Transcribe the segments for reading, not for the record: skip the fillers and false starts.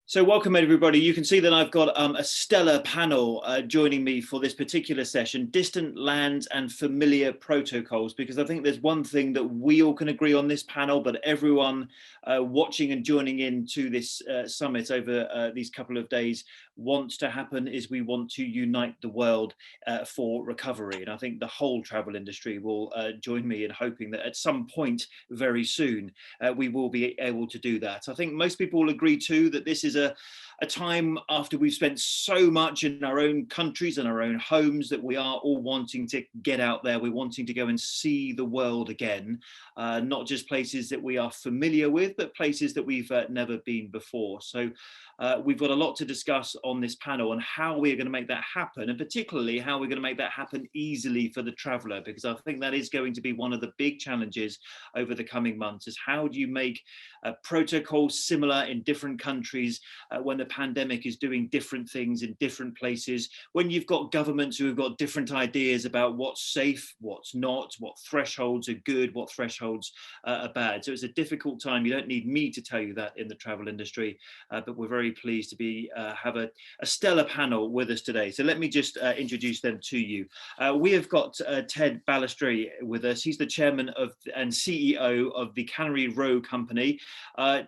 So welcome everybody. You can see that I've got a stellar panel joining me for this particular session, distant lands and familiar protocols, because I think there's one thing that we all can agree on this panel, but everyone watching and joining in to this summit over these couple of days wants to happen is we want to unite the world for recovery. And I think the whole travel industry will join me in hoping that at some point very soon we will be able to do that. I think most people will agree too that this is a time after we've spent so much in our own countries and our own homes that we are all wanting to get out there. We're wanting to go and see the world again, not just places that we are familiar with, but places that we've never been before. So we've got a lot to discuss on this panel on how we're going to make that happen, and particularly how we're going to make that happen easily for the traveller, because I think that is going to be one of the big challenges over the coming months, is how do you make protocols similar in different countries when the pandemic is doing different things in different places, when you've got governments who have got different ideas about what's safe, what's not, what thresholds are good, what thresholds are bad. So it's a difficult time. You don't need me to tell you that in the travel industry, but we're very pleased to be have a stellar panel with us today. So let me just introduce them to you. We have got Ted Balestreri with us. He's the chairman of and CEO of the Cannery Row company.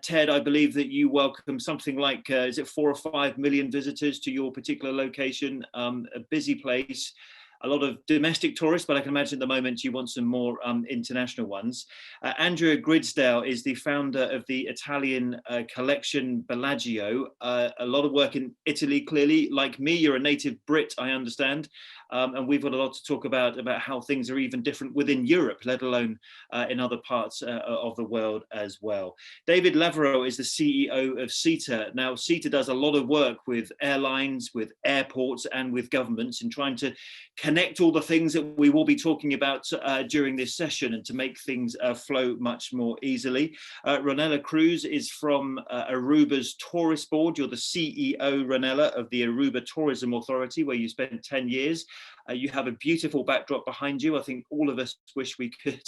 Ted, I believe that you welcome something like, is it 4 or 5 million visitors to your particular location? A busy place. A lot of domestic tourists, but I can imagine at the moment you want some more international ones. Andrea Grisdale is the founder of the Italian collection Bellagio. A lot of work in Italy, clearly. Like me, you're a native Brit, I understand. And we've got a lot to talk about how things are even different within Europe, let alone in other parts of the world as well. David Lavorel is the CEO of cite. Now, cite does a lot of work with airlines, with airports, and with governments in trying to connect all the things that we will be talking about during this session and to make things flow much more easily. Ronella Croes is from Aruba's tourist board. You're the CEO, Ronella, of the Aruba Tourism Authority, where you spent 10 years. You have a beautiful backdrop behind you. I think all of us wish we could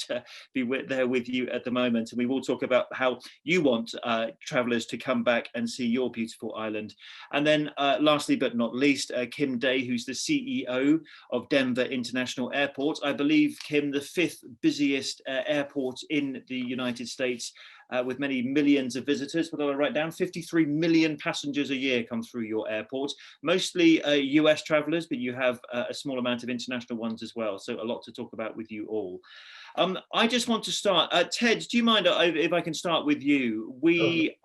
be there with you at the moment. And we will talk about how you want travellers to come back and see your beautiful island. And then lastly, but not least, Kim Day, who's the CEO of Denver International Airport. I believe, Kim, the 5th busiest airport in the United States, with many millions of visitors. What did I write down? 53 million passengers a year come through your airport, mostly US travelers, but you have a small amount of international ones as well. So a lot to talk about with you all. I just want to start. Ted, do you mind if I can start with you?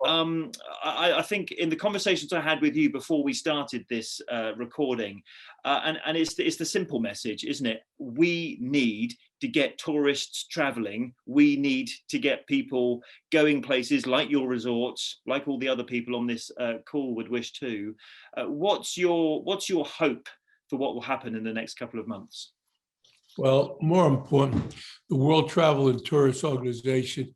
I think in the conversations I had with you before we started this recording, and it's the simple message, isn't it? We need to get tourists traveling. We need to get people going places like your resorts, like all the other people on this call would wish to. What's your hope for what will happen in the next couple of months? Well, more important, the World Travel and Tourist Organization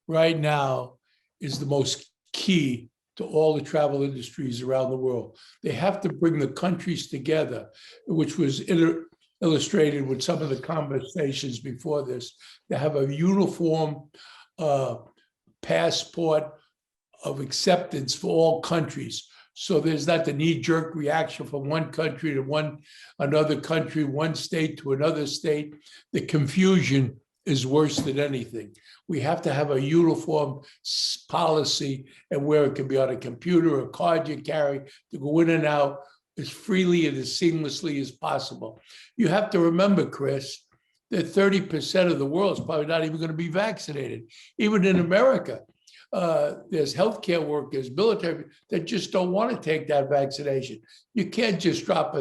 right now is the most key to all the travel industries around the world. They have to bring the countries together, which was illustrated with some of the conversations before this, to have a uniform passport of acceptance for all countries. So there's not the knee-jerk reaction from one country to another country, one state to another state. The confusion is worse than anything. We have to have a uniform policy, and where it can be on a computer or a card you carry to go in and out as freely and as seamlessly as possible. You have to remember, Chris, that 30% of the world is probably not even going to be vaccinated. Even in America, there's healthcare workers, military, that just don't want to take that vaccination. You can't just drop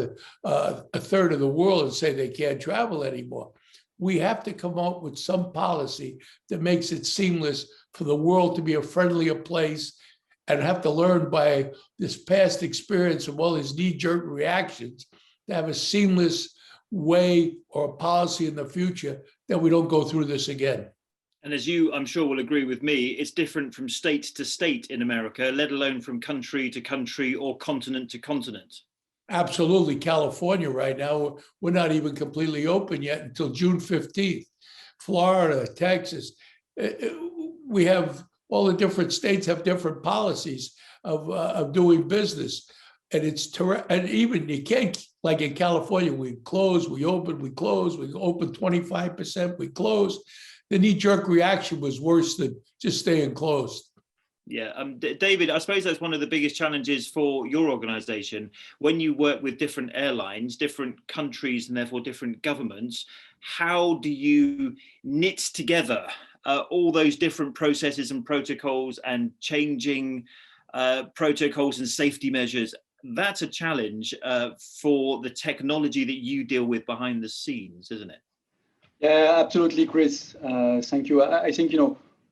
a third of the world and say they can't travel anymore. We have to come up with some policy that makes it seamless for the world to be a friendlier place, and have to learn by this past experience of all these knee-jerk reactions to have a seamless way or a policy in the future that we don't go through this again. And as you, I'm sure, will agree with me, it's different from state to state in America, let alone from country to country or continent to continent. Absolutely. California right now, we're not even completely open yet until June 15th. Florida, Texas, we have all the different states have different policies of doing business. And and even you can't, like in California, we close, we open, we close, we open 25%, we close. The knee-jerk reaction was worse than just staying closed. Yeah, David, I suppose that's one of the biggest challenges for your organization. When you work with different airlines, different countries, and therefore different governments, how do you knit together all those different processes and protocols and changing protocols and safety measures? That's a challenge for the technology that you deal with behind the scenes, isn't it? Yeah, absolutely, Chris. Thank you. I think,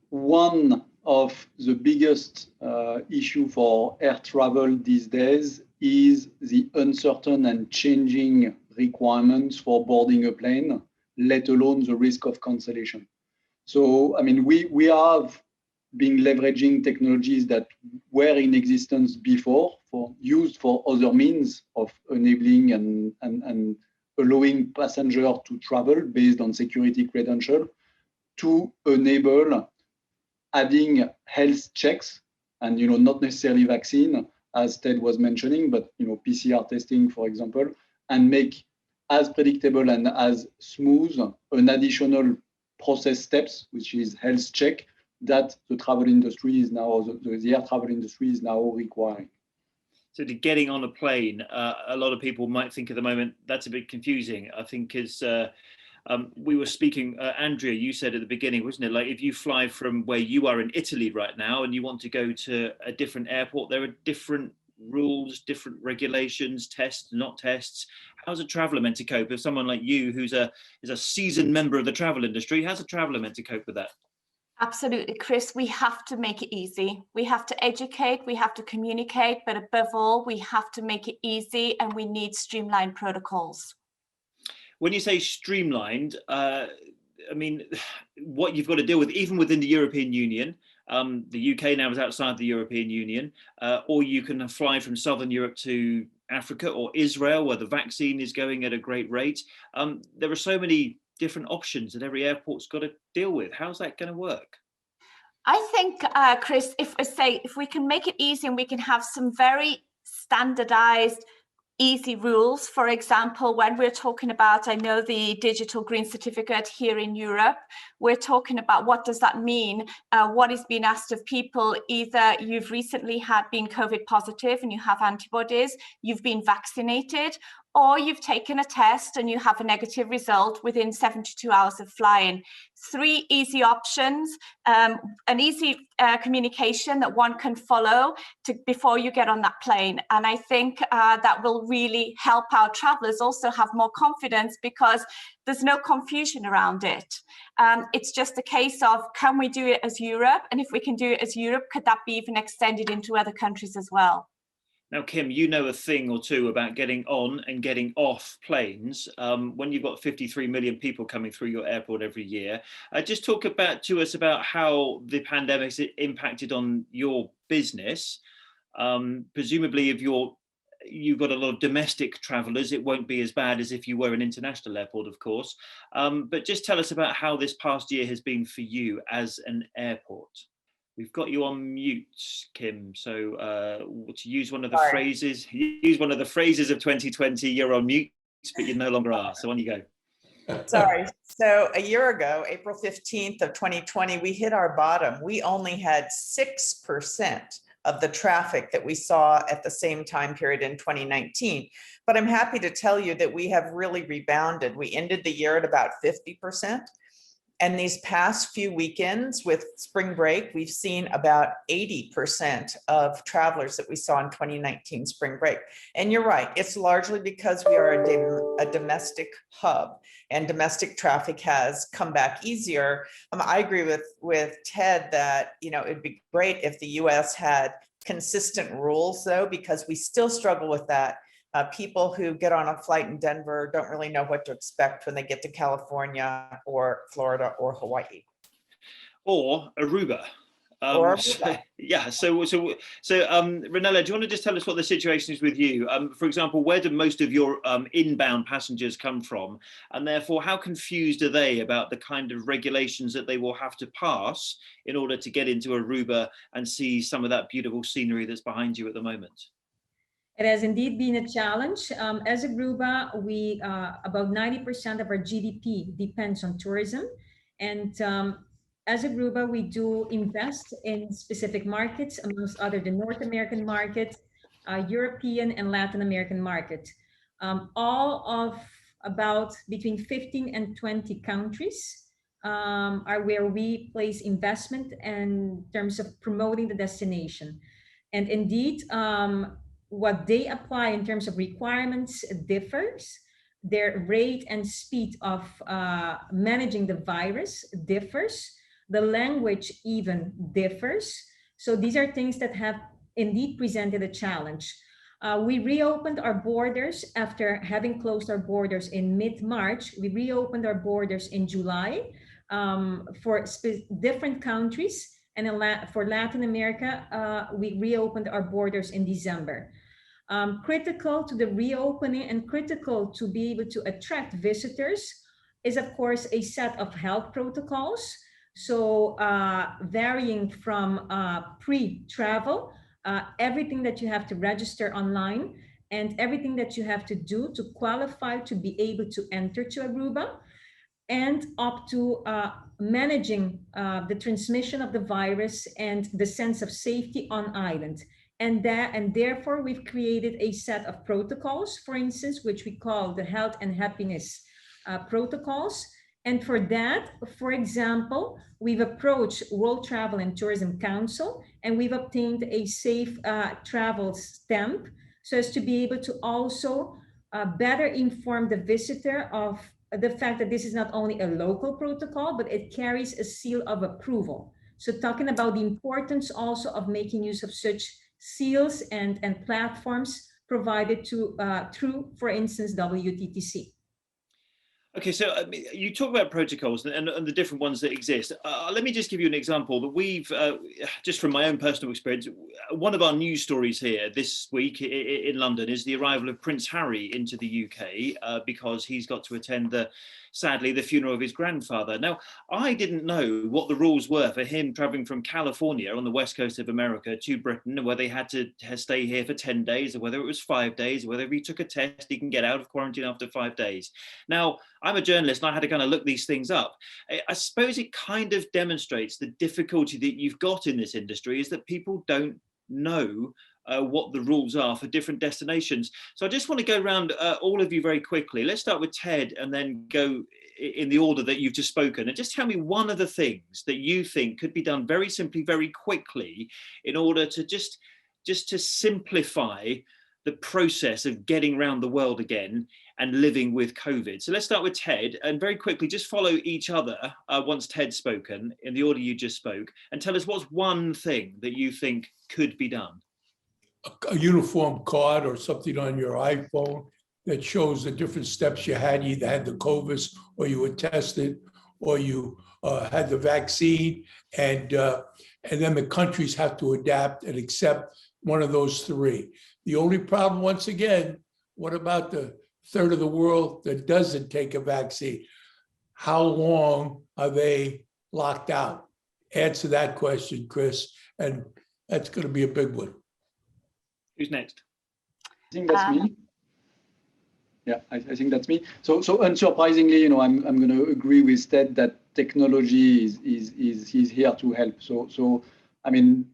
one of the biggest issue for air travel these days is the uncertain and changing requirements for boarding a plane, let alone the risk of cancellation. So, I mean, we have been leveraging technologies that were in existence before, used for other means of enabling and allowing passengers to travel based on security credential, to enable adding health checks and, not necessarily vaccine, as Ted was mentioning, but, PCR testing, for example, and make as predictable and as smooth an additional process steps, which is health check, that the travel industry is now, the air travel industry is now requiring. So to getting on a plane, a lot of people might think at the moment that's a bit confusing. I think as we were speaking, Andrea, you said at the beginning, wasn't it? Like if you fly from where you are in Italy right now and you want to go to a different airport, there are different rules, different regulations, tests, not tests. How's a traveller meant to cope? If someone like you, who's a seasoned member of the travel industry, how's a traveller meant to cope with that? Absolutely, Chris. We have to make it easy. We have to educate, we have to communicate, but above all, we have to make it easy, and we need streamlined protocols. When you say streamlined, I mean, what you've got to deal with, even within the European Union, the UK now is outside the European Union, or you can fly from Southern Europe to Africa or Israel, where the vaccine is going at a great rate. There are so many different options that every airport's got to deal with. How's that going to work? I think, Chris, if we can make it easy and we can have some very standardized, easy rules. For example, when we're talking about, I know the digital green certificate here in Europe, we're talking about what does that mean? What is being asked of people? Either you've recently been COVID positive and you have antibodies, you've been vaccinated, or you've taken a test and you have a negative result within 72 hours of flying. 3 easy options, an easy communication that one can follow before you get on that plane. And I think that will really help our travelers also have more confidence, because there's no confusion around it. It's just a case of, can we do it as Europe? And if we can do it as Europe, could that be even extended into other countries as well? Now, Kim, you know a thing or two about getting on and getting off planes. When you've got 53 million people coming through your airport every year, just talk to us about how the pandemic's impacted on your business. Presumably, if you've got a lot of domestic travellers, it won't be as bad as if you were an international airport, of course. But just tell us about how this past year has been for you as an airport. We've got you on mute, Kim. So to use one of the phrases of 2020, you're on mute, but you no longer are. So on you go. Sorry. So a year ago, April 15th of 2020, we hit our bottom. We only had 6% of the traffic that we saw at the same time period in 2019. But I'm happy to tell you that we have really rebounded. We ended the year at about 50%. And these past few weekends with spring break, we've seen about 80% of travelers that we saw in 2019 spring break. And you're right, it's largely because we are a domestic hub, and domestic traffic has come back easier. I agree with Ted that, it'd be great if the US had consistent rules though, because we still struggle with that. People who get on a flight in Denver don't really know what to expect when they get to California or Florida or Hawaii. Or Aruba. Yeah, so Ronella, do you want to just tell us what the situation is with you? For example, where do most of your inbound passengers come from? And therefore, how confused are they about the kind of regulations that they will have to pass in order to get into Aruba and see some of that beautiful scenery that's behind you at the moment? It has indeed been a challenge. As Aruba, we about 90% of our GDP depends on tourism. And as Aruba, we do invest in specific markets, amongst other the North American market, European and Latin American market. All of about between 15 and 20 countries are where we place investment in terms of promoting the destination. And indeed, what they apply in terms of requirements differs. Their rate and speed of managing the virus differs. The language even differs. So these are things that have indeed presented a challenge. We reopened our borders after having closed our borders in mid-March. We reopened our borders in July for different countries. And for Latin America, we reopened our borders in December. Critical to the reopening and critical to be able to attract visitors is, of course, a set of health protocols. So varying from pre-travel, everything that you have to register online and everything that you have to do to qualify to be able to enter to Aruba, and up to managing the transmission of the virus and the sense of safety on island. And therefore, we've created a set of protocols, for instance, which we call the health and happiness protocols. And for that, for example, we've approached World Travel and Tourism Council, and we've obtained a safe travel stamp so as to be able to also better inform the visitor of the fact that this is not only a local protocol, but it carries a seal of approval. So talking about the importance also of making use of such seals and platforms provided through, for instance, WTTC. Okay, so you talk about protocols and the different ones that exist. Let me just give you an example that we've, just from my own personal experience, one of our news stories here this week in London is the arrival of Prince Harry into the UK because he's got to attend sadly, the funeral of his grandfather. Now, I didn't know what the rules were for him traveling from California on the west coast of America to Britain, whether he had to stay here for 10 days or whether it was 5 days, or whether if he took a test, he can get out of quarantine after 5 days. Now, I'm a journalist and I had to kind of look these things up. I suppose it kind of demonstrates the difficulty that you've got in this industry is that people don't know what the rules are for different destinations. So I just want to go around all of you very quickly. Let's start with Ted and then go in the order that you've just spoken. And just tell me one of the things that you think could be done very simply, very quickly in order to just to simplify the process of getting around the world again and living with COVID. So let's start with Ted and very quickly just follow each other once Ted's spoken in the order you just spoke and tell us what's one thing that you think could be done. A uniform card or something on your iPhone that shows the different steps you had. You either had the COVID or you were tested or you had the vaccine, and then the countries have to adapt and accept one of those three. The only problem, once again, what about the third of the world that doesn't take a vaccine? How long are they locked out? Answer that question, Chris, and that's going to be a big one. Who's next? I think that's me. Yeah, I think that's me. So unsurprisingly, I'm going to agree with Ted that technology is here to help. So I mean,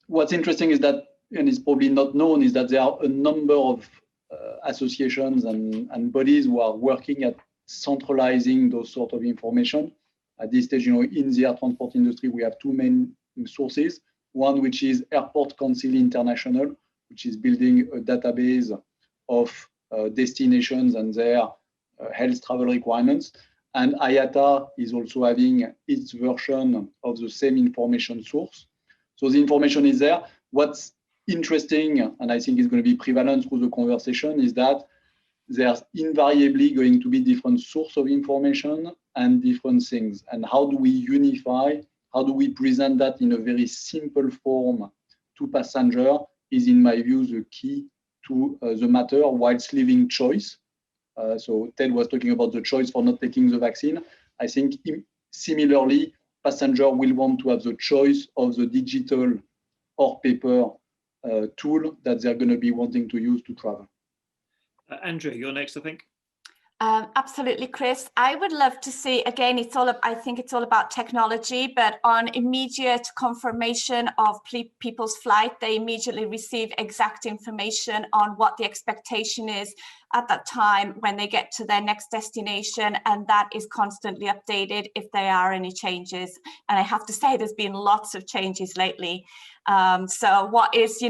what's interesting is that, and it's probably not known, is that there are a number of associations and bodies who are working at centralizing those sort of information. At this stage, in the air transport industry, we have two main sources. One, which is Airport Council International, which is building a database of destinations and their health travel requirements. And IATA is also having its version of the same information source. So the information is there. What's interesting, and I think is going to be prevalent through the conversation, is that there's invariably going to be different source of information and different things. And how do we unify how do we present that in a very simple form to passenger is, in my view, the key to the matter, whilst leaving choice. So Ted was talking about the choice for not taking the vaccine. I think similarly, passenger will want to have the choice of the digital or paper tool that they're going to be wanting to use to travel. Andrea, you're next, I think. Absolutely, Chris. I would love to see, again, I think it's all about technology, but on immediate confirmation of people's flight, they immediately receive exact information on what the expectation is at that time when they get to their next destination, and that is constantly updated if there are any changes. And I have to say, there's been lots of changes lately. So what is the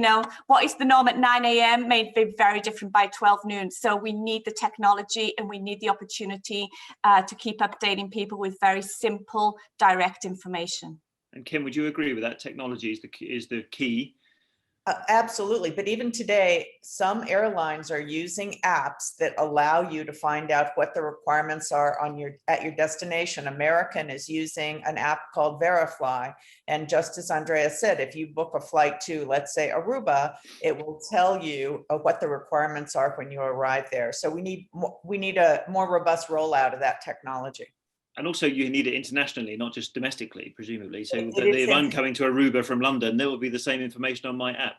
norm at 9 a.m. may be very different by 12 noon. So we need the technology and we need the opportunity to keep updating people with very simple, direct information. And Kim, would you agree with that? Technology is the key. Absolutely. But even today, some airlines are using apps that allow you to find out what the requirements are at your destination. American is using an app called Verifly. And just as Andrea said, if you book a flight to, let's say, Aruba, it will tell you what the requirements are when you arrive there. So we need a more robust rollout of that technology. And also you need it internationally, not just domestically, presumably. So if I'm coming to Aruba from London, there will be the same information on my app.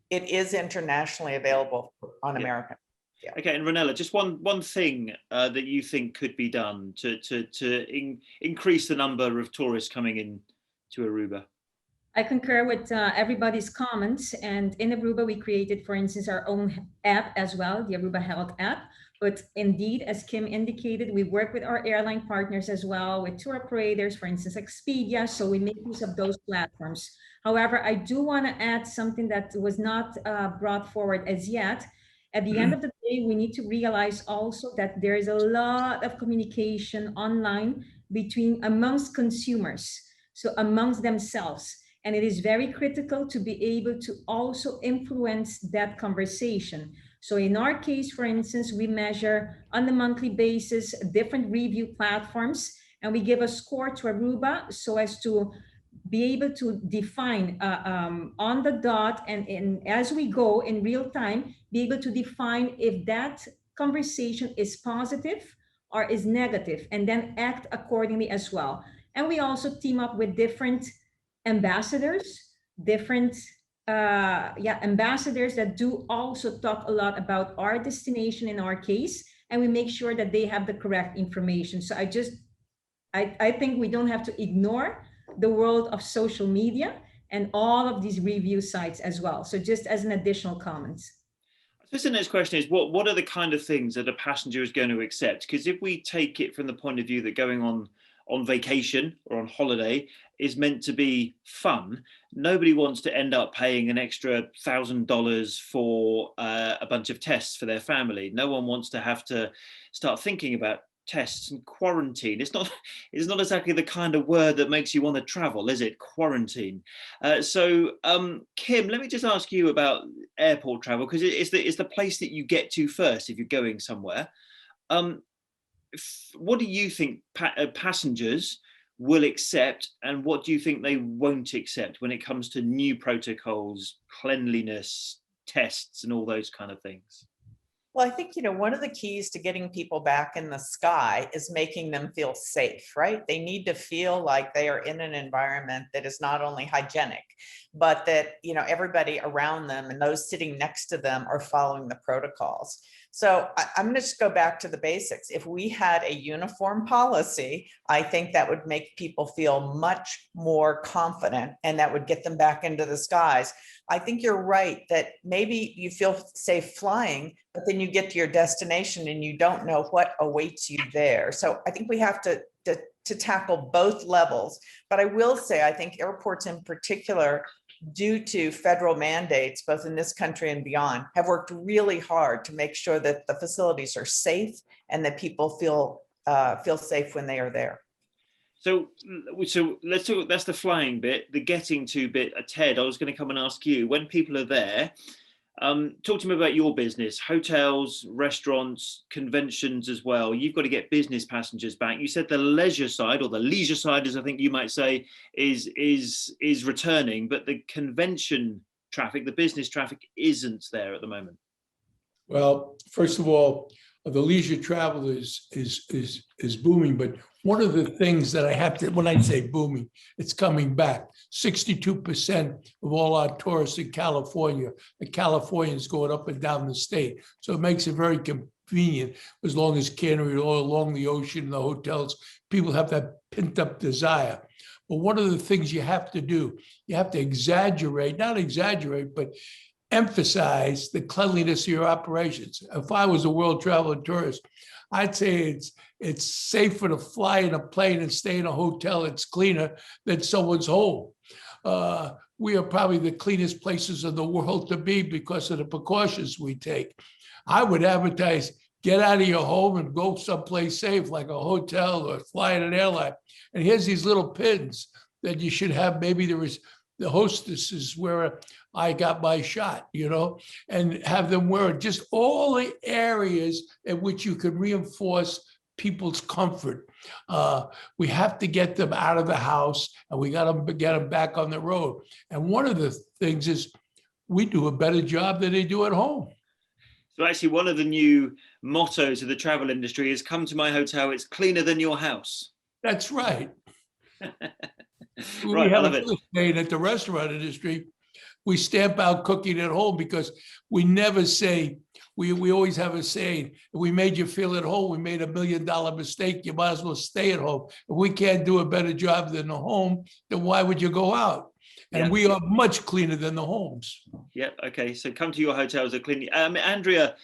It is internationally available on American. Yeah. Okay, and Ronella, just one thing that you think could be done to increase the number of tourists coming in to Aruba. I concur with everybody's comments. And in Aruba, we created, for instance, our own app as well, the Aruba Health app. But indeed, as Kim indicated, we work with our airline partners as well, with tour operators, for instance, Expedia. So we make use of those platforms. However, I do want to add something that was not brought forward as yet. At the end of the day, we need to realize also that there is a lot of communication online amongst consumers, so amongst themselves. And it is very critical to be able to also influence that conversation. So in our case, for instance, we measure on a monthly basis different review platforms, and we give a score to Aruba so as to be able to define on the dot and as we go in real time, be able to define if that conversation is positive or is negative, and then act accordingly as well. And we also team up with different ambassadors, ambassadors that do also talk a lot about our destination in our case, and we make sure that they have the correct information. So I think we don't have to ignore the world of social media and all of these review sites as well. So just as an additional comment. I suppose the next question is, what are the kind of things that a passenger is going to accept? Because if we take it from the point of view that going on vacation or on holiday is meant to be fun, nobody wants to end up paying an extra $1,000 for a bunch of tests for their family. No one wants to have to start thinking about tests and quarantine. It's not exactly the kind of word that makes you want to travel, is it? Quarantine. So Kim, let me just ask you about airport travel, because it's the place that you get to first if you're going somewhere. What do you think passengers will accept, and what do you think they won't accept when it comes to new protocols, cleanliness, tests, and all those kind of things? Well, I think, one of the keys to getting people back in the sky is making them feel safe, right? They need to feel like they are in an environment that is not only hygienic, but that, everybody around them and those sitting next to them are following the protocols. So I'm going to just go back to the basics. If we had a uniform policy, I think that would make people feel much more confident, and that would get them back into the skies. I think you're right that maybe you feel safe flying, but then you get to your destination and you don't know what awaits you there. So I think we have to tackle both levels. But I will say, I think airports in particular, due to federal mandates, both in this country and beyond, have worked really hard to make sure that the facilities are safe and that people feel safe when they are there. So let's talk. That's the flying bit. The getting to bit. Ted, I was going to come and ask you, when people are there, Talk to me about your business, hotels, restaurants, conventions as well. You've got to get business passengers back. You said the leisure side, or the leisure side, as I think you might say, is returning, but the convention traffic, the business traffic, isn't there at the moment. Well, first of all, the leisure travel is booming, but one of the things that I have to, when I say booming, it's coming back. 62% of all our tourists in California, the Californians going up and down the state. So it makes it very convenient as long as Cannery, all along the ocean, the hotels, people have that pent up desire. But one of the things you have to do, you have to exaggerate, not exaggerate, but emphasize the cleanliness of your operations. If I was a world travel and tourist, I'd say it's safer to fly in a plane and stay in a hotel that's cleaner than someone's home. We are probably the cleanest places in the world to be because of the precautions we take. I would advertise, get out of your home and go someplace safe, like a hotel or fly in an airline. And here's these little pins that you should have. Maybe there was the hostesses where I got my shot, you know, and have them wear just all the areas in which you could reinforce people's comfort. We have to get them out of the house, and we got to get them back on the road. And one of the things is we do a better job than they do at home. So actually, one of the new mottos of the travel industry is, come to my hotel, it's cleaner than your house. That's right. Right, we have I love it. saying at the restaurant industry, we stamp out cooking at home because we never say, we always have a saying, if we made you feel at home, we made $1 million mistake, you might as well stay at home. If we can't do a better job than the home, then why would you go out? And we are much cleaner than the homes. Yeah, okay, so come to your hotels are clean. Andrea,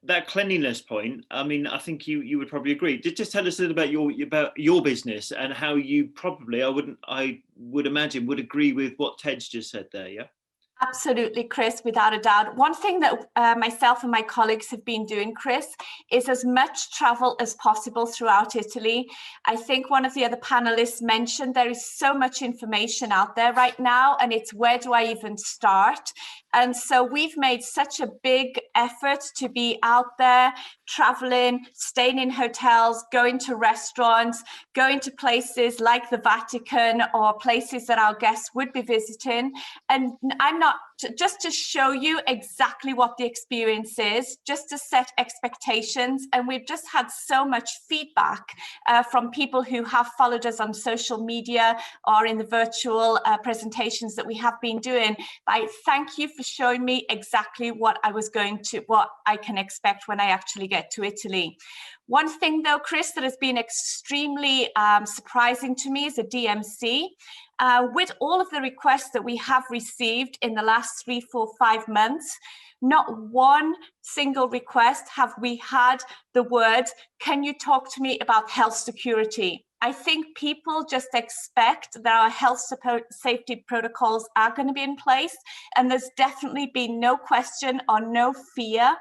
that cleanliness point, I mean, I think you would probably agree. Just tell us a little about your business and how you probably, I would imagine, would agree with what Ted's just said there, yeah? Absolutely, Chris, without a doubt. One thing that myself and my colleagues have been doing, Chris, is as much travel as possible throughout Italy. I think one of the other panelists mentioned there is so much information out there right now, and it's where do I even start? And so we've made such a big effort to be out there, traveling, staying in hotels, going to restaurants, going to places like the Vatican or places that our guests would be visiting. And I'm not, just to show you exactly what the experience is, just to set expectations. And we've just had so much feedback from people who have followed us on social media or in the virtual presentations that we have been doing. I thank you for showing me exactly what I can expect when I actually get to Italy. One thing though, Chris, that has been extremely surprising to me is a DMC. With all of the requests that we have received in the last 3, 4, 5 months, not one single request have we had the words, can you talk to me about health security? I think people just expect that our health safety protocols are going to be in place, and there's definitely been no question or no fear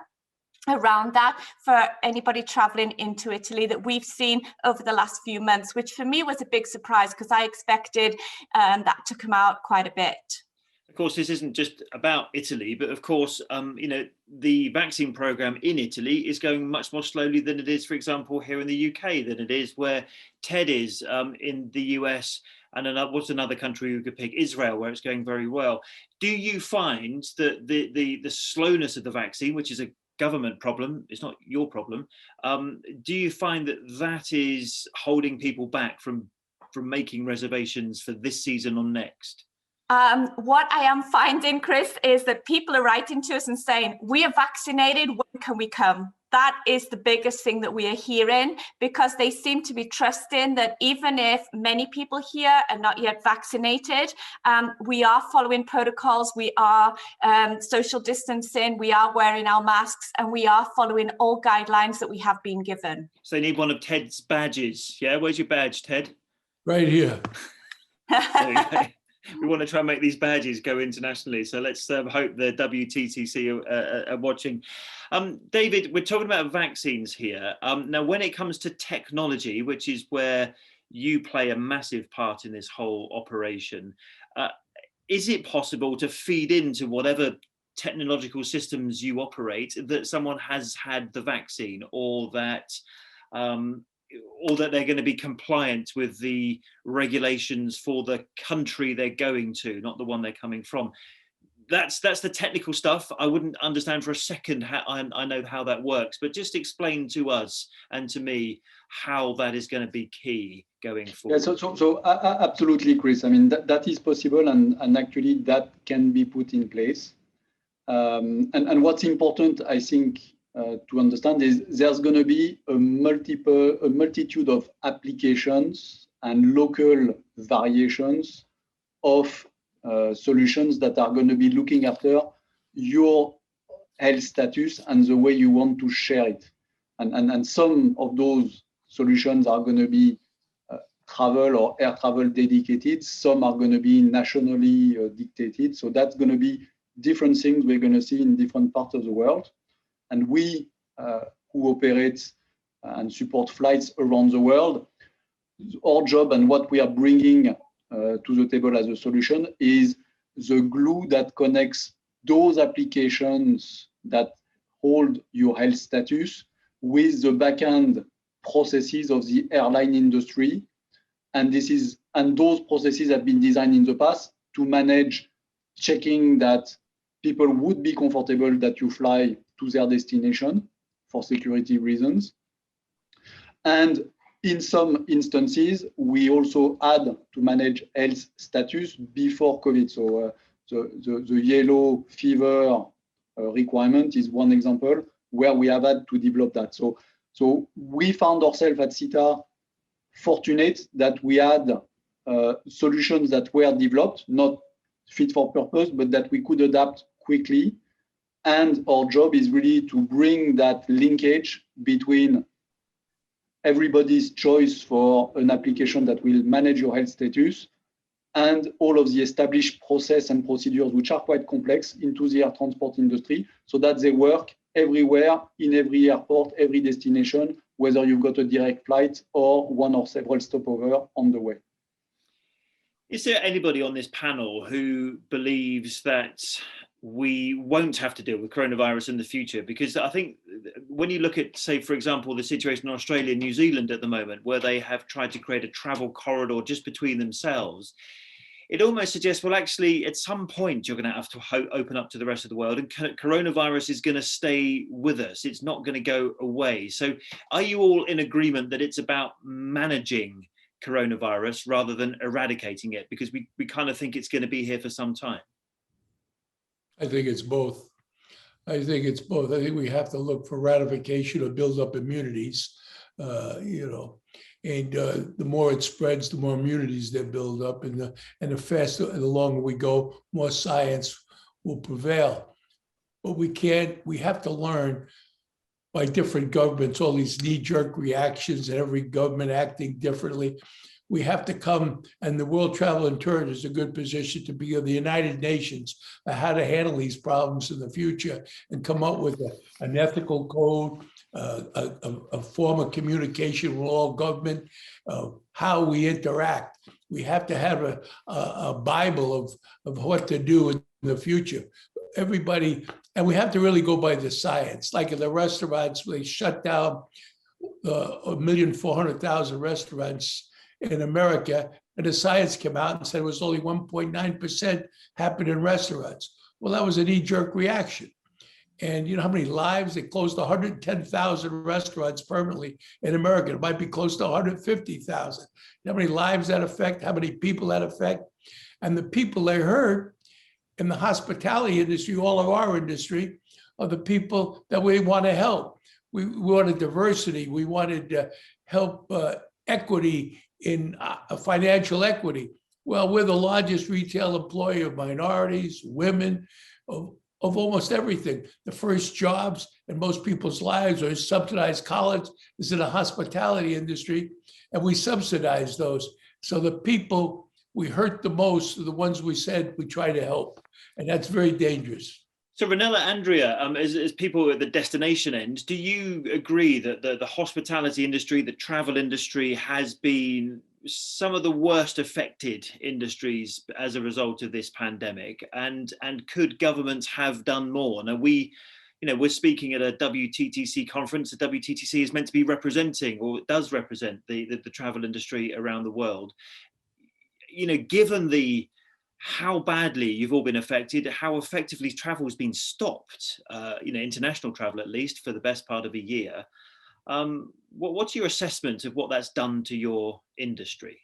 around that for anybody traveling into Italy that we've seen over the last few months, which for me was a big surprise because I expected that to come out quite a bit. Of course, this isn't just about Italy, but of course, you know, the vaccine program in Italy is going much more slowly than it is, for example, here in the UK, than it is where Ted is in the US. And what's another country you could pick? Israel, where it's going very well. Do you find that the slowness of the vaccine, which is a government problem, it's not your problem, do you find that is holding people back from making reservations for this season or next? What I am finding, Chris, is that people are writing to us and saying, we are vaccinated, when can we come? That is the biggest thing that we are hearing, because they seem to be trusting that even if many people here are not yet vaccinated, we are following protocols, we are social distancing, we are wearing our masks, and we are following all guidelines that we have been given. So they need one of Ted's badges. Yeah, where's your badge, Ted? Right here. There you go. We want to try and make these badges go internationally. So let's hope the WTTC are watching. David, we're talking about vaccines here. Now, when it comes to technology, which is where you play a massive part in this whole operation, is it possible to feed into whatever technological systems you operate that someone has had the vaccine, or that they're going to be compliant with the regulations for the country they're going to, not the one they're coming from. That's the technical stuff. I wouldn't understand for a second how I know how that works, but just explain to us and to me how that is going to be key going forward. Yeah, so absolutely, Chris. I mean, that is possible, and actually that can be put in place. And what's important, I think, to understand is there's going to be a multitude of applications and local variations of solutions that are going to be looking after your health status and the way you want to share it. And some of those solutions are going to be travel or air travel dedicated. Some are going to be nationally dictated. So that's going to be different things we're going to see in different parts of the world. And we who operate and support flights around the world, our job and what we are bringing to the table as a solution is the glue that connects those applications that hold your health status with the backend processes of the airline industry. And those processes have been designed in the past to manage checking that people would be comfortable that you fly to their destination for security reasons. And in some instances, we also had to manage health status before COVID. So the yellow fever requirement is one example where we have had to develop that. So we found ourselves at CITA fortunate that we had solutions that were developed, not fit for purpose, but that we could adapt quickly. And our job is really to bring that linkage between everybody's choice for an application that will manage your health status and all of the established process and procedures, which are quite complex, into the air transport industry, so that they work everywhere, in every airport, every destination, whether you've got a direct flight or one or several stopover on the way. Is there anybody on this panel who believes that we won't have to deal with coronavirus in the future? Because I think when you look at, say, for example, the situation in Australia and New Zealand at the moment, where they have tried to create a travel corridor just between themselves, it almost suggests, well, actually, at some point, you're going to have to open up to the rest of the world, and coronavirus is going to stay with us. It's not going to go away. So are you all in agreement that it's about managing coronavirus rather than eradicating it? Because we kind of think it's going to be here for some time. I think it's both. I think it's both. I think we have to look for ratification or build up immunities, and the more it spreads, the more immunities they build up, and the faster and the longer we go, more science will prevail. But we have to learn by different governments, all these knee-jerk reactions and every government acting differently. We have to come, and the World Travel and Tourism is a good position to be of the United Nations, how to handle these problems in the future and come up with an ethical code, a form of communication with all government, how we interact. We have to have a Bible of what to do in the future. Everybody, and we have to really go by the science. Like in the restaurants, they shut down 1,400,000 restaurants in America, and the science came out and said it was only 1.9% happened in restaurants. Well, that was a knee-jerk reaction. And you know how many lives? They closed 110,000 restaurants permanently in America. It might be close to 150,000. You know how many lives that affect? How many people that affect? And the people they hurt in the hospitality industry, all of our industry, are the people that we want to help. We wanted diversity. We wanted to help equity in financial equity. Well, we're the largest retail employer of minorities, women, of almost everything. The first jobs in most people's lives or subsidized college is in the hospitality industry, and we subsidize those. So the people we hurt the most are the ones we said we try to help, and that's very dangerous. So Ronella, Andrea, as people at the destination end, do you agree that the hospitality industry, the travel industry has been some of the worst affected industries as a result of this pandemic, and could governments have done more? Now, we're speaking at a WTTC conference. The WTTC is meant to be representing, or it does represent, the travel industry around the world. Given how badly you've all been affected, how effectively travel has been stopped, international travel at least, for the best part of a year. What's your assessment of what that's done to your industry?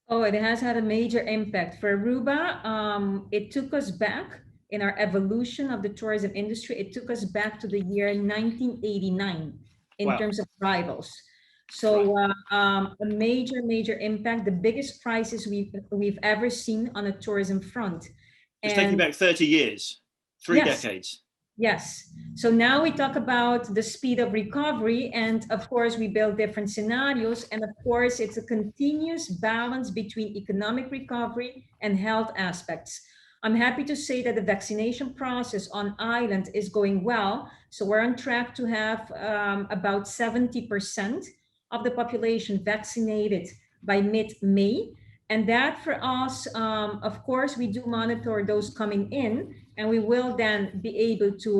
Oh, it has had a major impact. For Aruba, it took us back in our evolution of the tourism industry. It took us back to the year 1989 in Wow. terms of arrivals. So a major impact, the biggest crisis we've ever seen on a tourism front. It's taking back 30 years, three Yes. decades. Yes. So now we talk about the speed of recovery, and of course we build different scenarios, and of course it's a continuous balance between economic recovery and health aspects. I'm happy to say that the vaccination process on island is going well. So we're on track to have about 70% of the population vaccinated by mid-May. And that for us, of course, we do monitor those coming in, and we will then be able to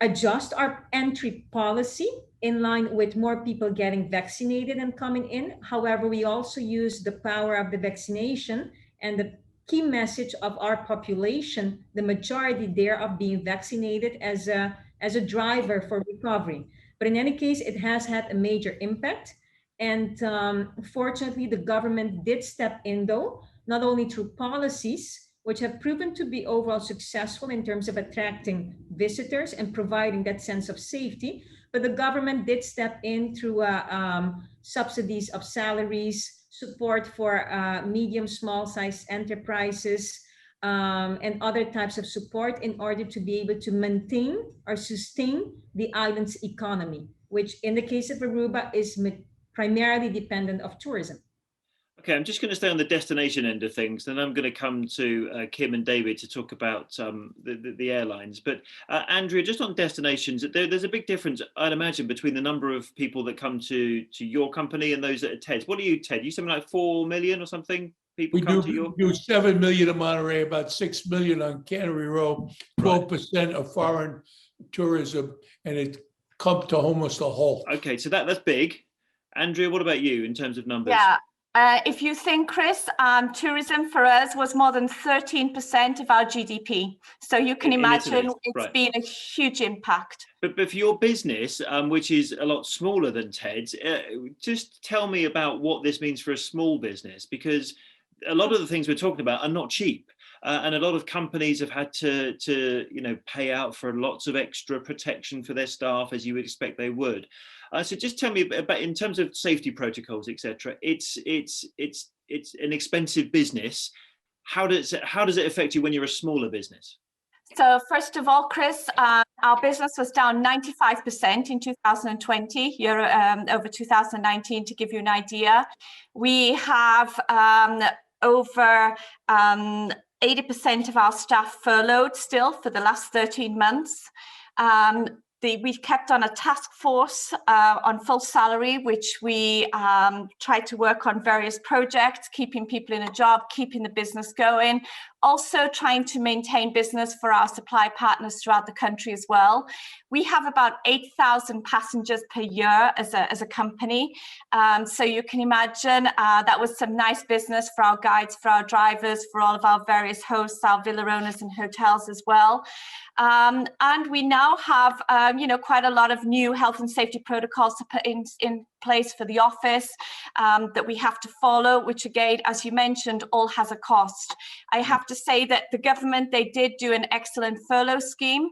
adjust our entry policy in line with more people getting vaccinated and coming in. However, we also use the power of the vaccination and the key message of our population, the majority thereof being vaccinated, as a driver for recovery. But in any case, it has had a major impact. And fortunately, the government did step in, though, not only through policies, which have proven to be overall successful in terms of attracting visitors and providing that sense of safety, but the government did step in through subsidies of salaries, support for medium, small-sized enterprises, and other types of support in order to be able to maintain or sustain the island's economy, which in the case of Aruba is primarily dependent of tourism. Okay, I'm just going to stay on the destination end of things, then I'm going to come to Kim and David to talk about the airlines. But Andrea, just on destinations, there's a big difference, I'd imagine, between the number of people that come to your company and those that are TED's. What are you, Ted? You something like 4 million or something? People come to your... We do 7 million in Monterey, about 6 million on Cannery Row, 12% of foreign tourism, and it comes to almost a halt. Okay, so that's big. Andrea, what about you in terms of numbers? Yeah. If you think, Chris, tourism for us was more than 13% of our GDP. So you can imagine it's been a huge impact. But for your business, which is a lot smaller than Ted's, just tell me about what this means for a small business, because a lot of the things we're talking about are not cheap. And a lot of companies have had to pay out for lots of extra protection for their staff, as you would expect they would. So just tell me about, in terms of safety protocols, etc. It's an expensive business. How does it affect you when you're a smaller business? So first of all, Chris, our business was down 95% in 2020, over 2019, to give you an idea. We have over 80% of our staff furloughed still for the last 13 months. We've kept on a task force on full salary, which we tried to work on various projects, keeping people in a job, keeping the business going, also trying to maintain business for our supply partners throughout the country as well. We have about 8,000 passengers per year as a company. So you can imagine that was some nice business for our guides, for our drivers, for all of our various hosts, our villa owners and hotels as well. And we now have, quite a lot of new health and safety protocols to put in place for the office that we have to follow, which again, as you mentioned, all has a cost. I have to say that the government, they did do an excellent furlough scheme.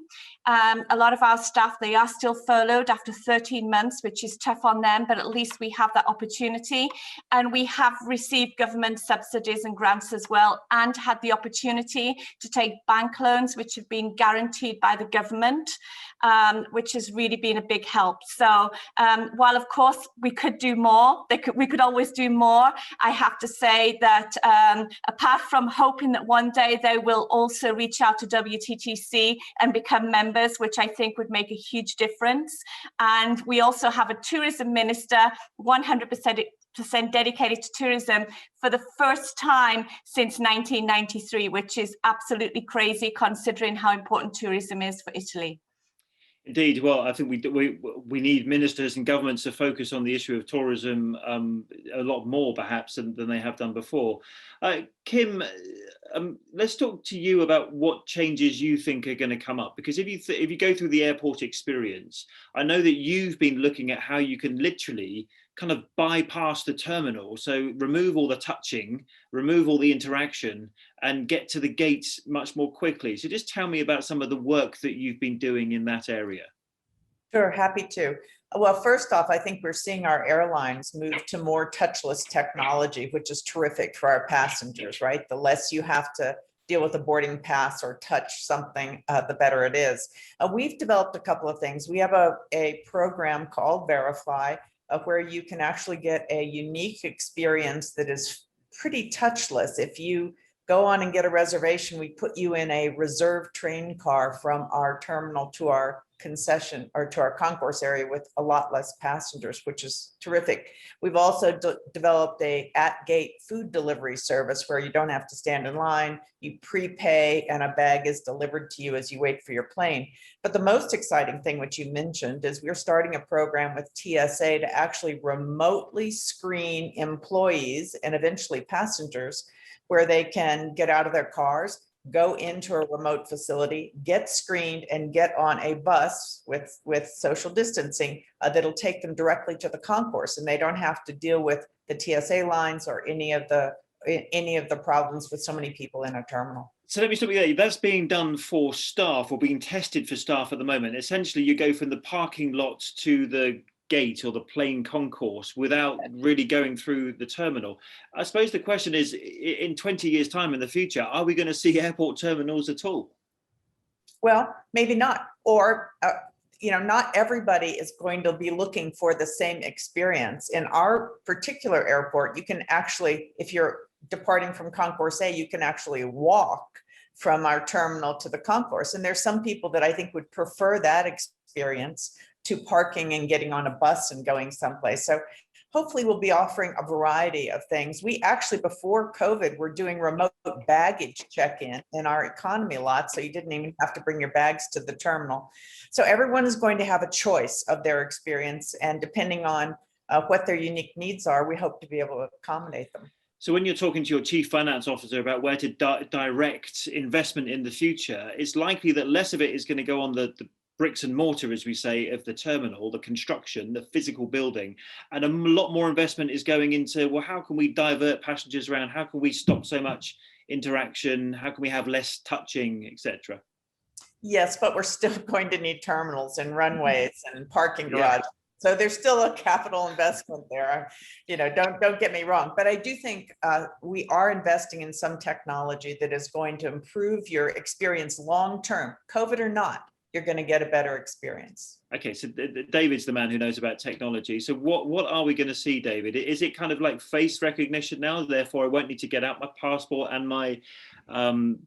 A lot of our staff, they are still furloughed after 13 months, which is tough on them, but at least we have that opportunity. And we have received government subsidies and grants as well, and had the opportunity to take bank loans, which have been guaranteed by the government, which has really been a big help. So while of course we could do more, we could always do more, I have to say that apart from hoping that one day they will also reach out to WTTC and become members, which I think would make a huge difference. And we also have a tourism minister 100% dedicated to tourism for the first time since 1993, which is absolutely crazy considering how important tourism is for Italy. Indeed. Well, I think we need ministers and governments to focus on the issue of tourism a lot more, perhaps, than they have done before. Kim, let's talk to you about what changes you think are going to come up. Because if you go through the airport experience, I know that you've been looking at how you can literally kind of bypass the terminal. So remove all the touching, remove all the interaction, and get to the gates much more quickly. So just tell me about some of the work that you've been doing in that area. Sure, happy to. Well, first off, I think we're seeing our airlines move to more touchless technology, which is terrific for our passengers, right? The less you have to deal with a boarding pass or touch something, the better it is. We've developed a couple of things. We have a program called Verify, where you can actually get a unique experience that is pretty touchless. If you go on and get a reservation, we put you in a reserved train car from our terminal to our concession or to our concourse area with a lot less passengers, which is terrific. We've also developed a at-gate food delivery service where you don't have to stand in line, you prepay and a bag is delivered to you as you wait for your plane. But the most exciting thing, which you mentioned, is we're starting a program with TSA to actually remotely screen employees and eventually passengers, where they can get out of their cars, go into a remote facility, get screened, and get on a bus with social distancing that'll take them directly to the concourse, and they don't have to deal with the TSA lines or any of the problems with so many people in a terminal. So let me stop you there. That's being done for staff, or being tested for staff at the moment. Essentially, you go from the parking lot to the gate or the plane concourse without really going through the terminal. I suppose the question is, in 20 years' time in the future, are we going to see airport terminals at all? Well, maybe not. Or, not everybody is going to be looking for the same experience. In our particular airport, you can actually, if you're departing from Concourse A, you can actually walk from our terminal to the concourse. And there's some people that I think would prefer that experience to parking and getting on a bus and going someplace. So hopefully we'll be offering a variety of things. We actually, before COVID, were doing remote baggage check-in in our economy lot, so you didn't even have to bring your bags to the terminal. So everyone is going to have a choice of their experience, and depending on what their unique needs are, we hope to be able to accommodate them. So when you're talking to your chief finance officer about where to direct investment in the future, it's likely that less of it is going to go on the bricks and mortar, as we say, of the terminal, the construction, the physical building, and a lot more investment is going into, well, how can we divert passengers around? How can we stop so much interaction? How can we have less touching, etc.? Yes, but we're still going to need terminals and runways and parking garages. So there's still a capital investment there. Don't get me wrong, but I do think we are investing in some technology that is going to improve your experience long term, COVID or not. You're going to get a better experience. Okay, so David's the man who knows about technology. So what are we going to see, David? Is it kind of like face recognition now? Therefore, I won't need to get out my passport and my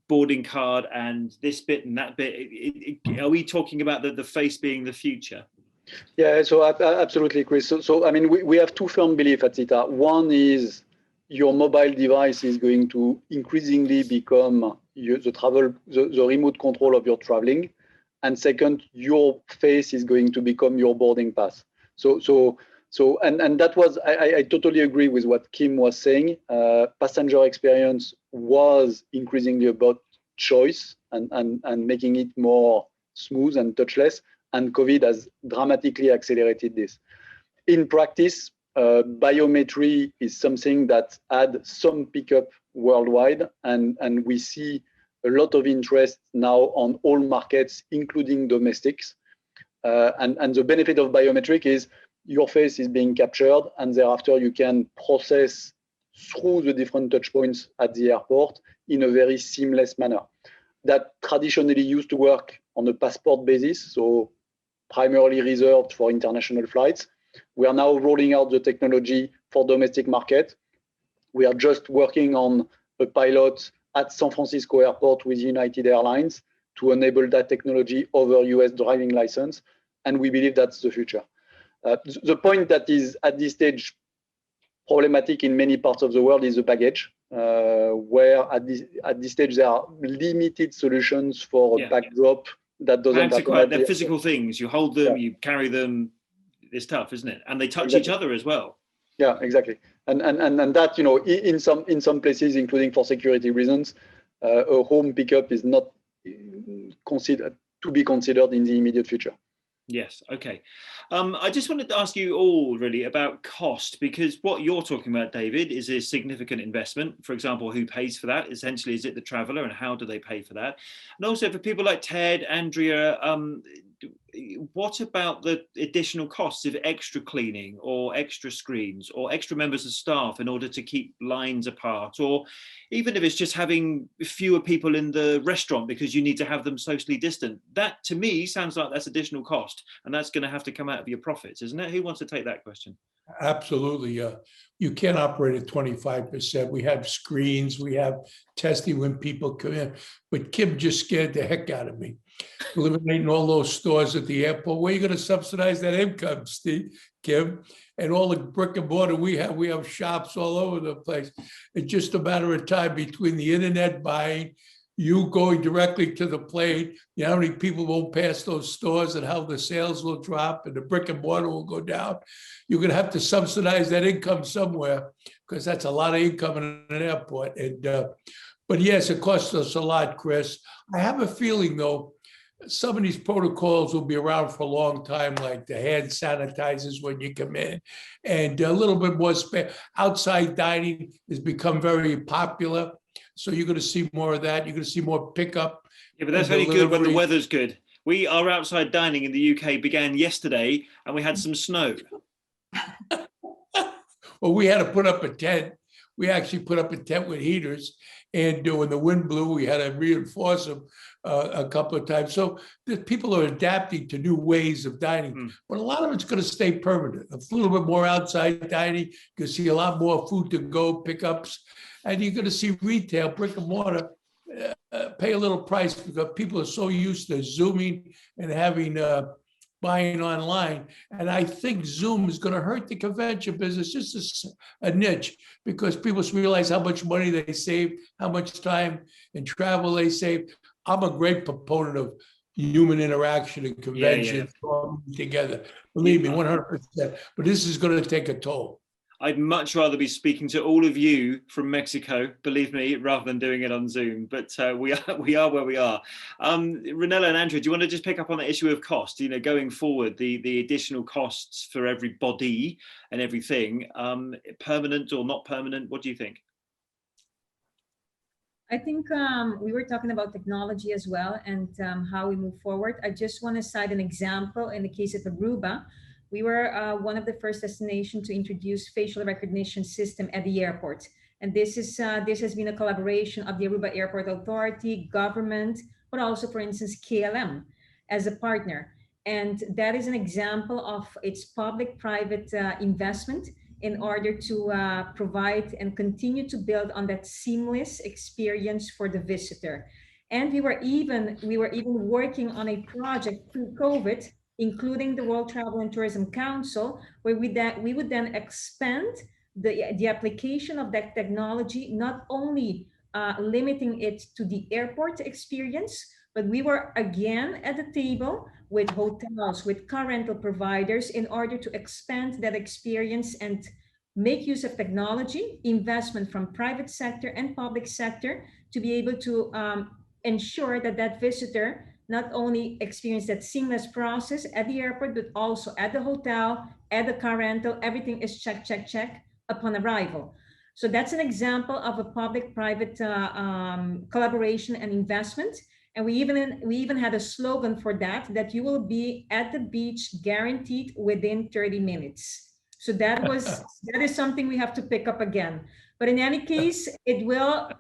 boarding card and this bit and that bit. Are we talking about the face being the future? Yeah, so absolutely, Chris. So I mean, we have two firm beliefs at CITA. One is your mobile device is going to increasingly become the remote control of your traveling. And second, your face is going to become your boarding pass. So that was, I totally agree with what Kim was saying. Passenger experience was increasingly about choice and making it more smooth and touchless. And COVID has dramatically accelerated this. In practice, biometry is something that had some pickup worldwide, and we see a lot of interest now on all markets, including domestics. And the benefit of biometric is your face is being captured, and thereafter you can process through the different touch points at the airport in a very seamless manner. That traditionally used to work on a passport basis, so primarily reserved for international flights. We are now rolling out the technology for domestic market. We are just working on a pilot at San Francisco Airport with United Airlines to enable that technology over US driving license. And we believe that's the future. The point that is at this stage problematic in many parts of the world is the baggage, where at this stage there are limited solutions for a backdrop that doesn't happen. They're physical things. You hold them, you carry them. It's tough, isn't it? And they touch each other as well. Yeah, exactly. And that, you know, in some places, including for security reasons, a home pickup is not to be considered in the immediate future. Yes. Okay. I just wanted to ask you all really about cost, because what you're talking about, David, is a significant investment. For example, who pays for that? Essentially, is it the traveller, and how do they pay for that? And also for people like Ted, Andrea, what about the additional costs of extra cleaning or extra screens or extra members of staff in order to keep lines apart, or even if it's just having fewer people in the restaurant because you need to have them socially distant? That to me sounds like that's additional cost, and that's going to have to come out of your profits, isn't it? Who wants to take that question? Absolutely. You can't operate at 25%. We have screens, we have testing when people come in, but Kim just scared the heck out of me. Eliminating all those stores at the airport. Where are you going to subsidize that income, Kim? And all the brick and mortar we have shops all over the place. It's just a matter of time between the internet buying, you going directly to the plane, you know how many people won't pass those stores and how the sales will drop and the brick and mortar will go down. You're going to have to subsidize that income somewhere, because that's a lot of income in an airport. And but yes, it costs us a lot, Chris. I have a feeling, though, some of these protocols will be around for a long time, like the hand sanitizers when you come in, and a little bit more space. Outside dining has become very popular. So you're going to see more of that. You're going to see more pickup. Yeah, but that's very good when the weather's good. Our outside dining in the UK began yesterday, and we had some snow. Well, we had to put up a tent. We actually put up a tent with heaters, and when the wind blew, we had to reinforce them a couple of times. So the people are adapting to new ways of dining, but a lot of it's going to stay permanent. A little bit more outside dining. You can see a lot more food to go pickups. And you're going to see retail, brick and mortar, pay a little price, because people are so used to Zooming and having buying online. And I think Zoom is going to hurt the convention business, just a niche, because people realize how much money they save, how much time and travel they save. I'm a great proponent of human interaction and convention together. Believe me, 100%. But this is going to take a toll. I'd much rather be speaking to all of you from Mexico, believe me, rather than doing it on Zoom. But we are where we are. Ronella and Andrea, do you want to just pick up on the issue of cost? You know, going forward, the additional costs for everybody and everything, permanent or not permanent? What do you think? I think we were talking about technology as well, and how we move forward. I just want to cite an example in the case of Aruba. We were one of the first destinations to introduce facial recognition system at the airport. And this has been a collaboration of the Aruba Airport Authority, government, but also, for instance, KLM as a partner. And that is an example of its public-private investment in order to provide and continue to build on that seamless experience for the visitor. And we were even working on a project through COVID, including the World Travel and Tourism Council, where we would then expand the application of that technology, not only limiting it to the airport experience, but we were again at the table with hotels, with car rental providers, in order to expand that experience and make use of technology, investment from private sector and public sector, to be able to ensure that that visitor not only experience that seamless process at the airport, but also at the hotel, at the car rental. Everything is check, check, check upon arrival. So that's an example of a public-private collaboration and investment. And we even had a slogan for that you will be at the beach guaranteed within 30 minutes. So that is something we have to pick up again. But in any case, it will,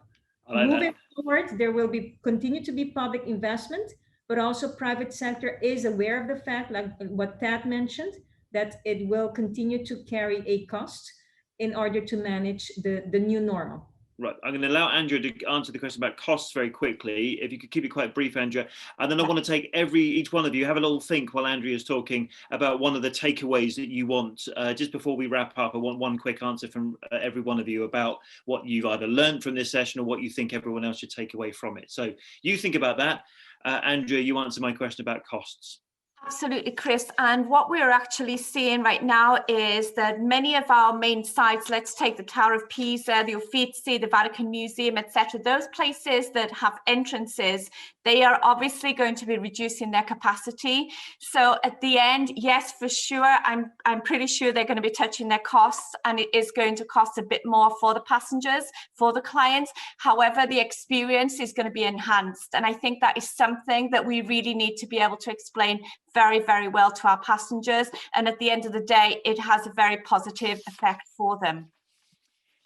moving forward, there will continue to be public investment, but also private sector is aware of the fact, like what Tad mentioned, that it will continue to carry a cost in order to manage the new normal. Right, I'm going to allow Andrea to answer the question about costs very quickly. If you could keep it quite brief, Andrea. And then I want to take each one of you, have a little think while Andrea's talking about one of the takeaways that you want. Just before we wrap up, I want one quick answer from every one of you about what you've either learned from this session or what you think everyone else should take away from it. So you think about that. Andrea, you answer my question about costs. Absolutely, Chris. And what we're actually seeing right now is that many of our main sites, let's take the Tower of Pisa, the Uffizi, the Vatican Museum, etc., those places that have entrances, they are obviously going to be reducing their capacity. So at the end, yes, for sure, I'm pretty sure they're going to be touching their costs, and it is going to cost a bit more for the passengers, for the clients. However, the experience is going to be enhanced. And I think that is something that we really need to be able to explain very, very well to our passengers. And at the end of the day, it has a very positive effect for them.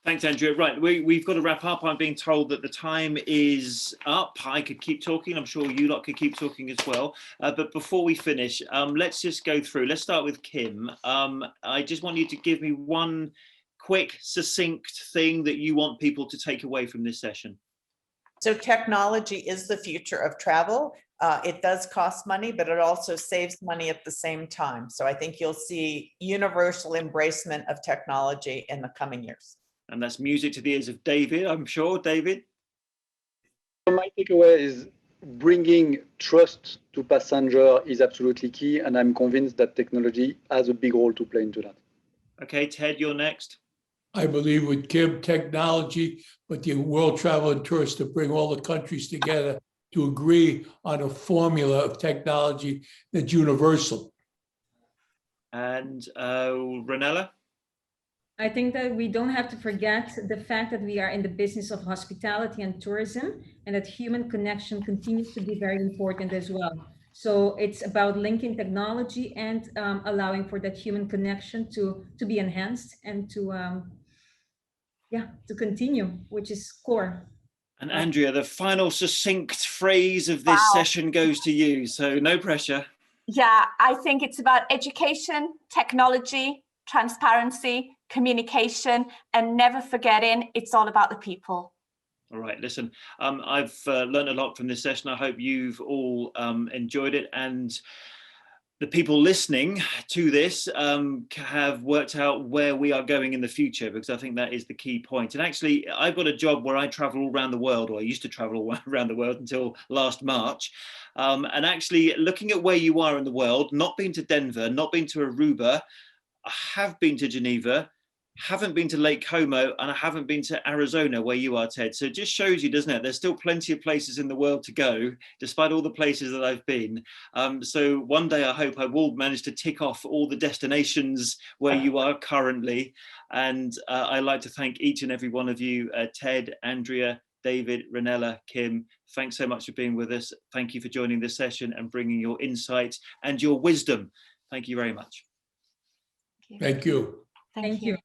Thanks, Andrea. Right, we've got to wrap up. I'm being told that the time is up. I could keep talking. I'm sure you lot could keep talking as well. But before we finish, let's just go through. Let's start with Kim. I just want you to give me one quick, succinct thing that you want people to take away from this session. So technology is the future of travel. It does cost money, but it also saves money at the same time. So I think you'll see universal embracement of technology in the coming years. And that's music to the ears of David, I'm sure. David? My takeaway is bringing trust to passenger is absolutely key, and I'm convinced that technology has a big role to play into that. Okay, Ted, you're next. I believe with Kim, technology, but the World Travel and Tourist to bring all the countries together to agree on a formula of technology that's universal. And Ronella? I think that we don't have to forget the fact that we are in the business of hospitality and tourism, and that human connection continues to be very important as well. So it's about linking technology and allowing for that human connection to be enhanced and to continue, which is core. And Andrea, the final succinct phrase of this session goes to you, so no pressure. Yeah, I think it's about education, technology, transparency, communication, and never forgetting it's all about the people. All right, listen, I've learned a lot from this session. I hope you've all enjoyed it, and the people listening to this have worked out where we are going in the future, because I think that is the key point. And actually, I've got a job where I travel all around the world, or I used to travel all around the world until last March. And actually looking at where you are in the world, not been to Denver, not been to Aruba, I have been to Geneva, haven't been to Lake Como, and I haven't been to Arizona where you are, Ted. So it just shows you, doesn't it? There's still plenty of places in the world to go, despite all the places that I've been. So one day I hope I will manage to tick off all the destinations where you are currently. And I'd like to thank each and every one of you, Ted, Andrea, David, Ronella, Kim. Thanks so much for being with us. Thank you for joining this session and bringing your insight and your wisdom. Thank you very much. Thank you. Thank you.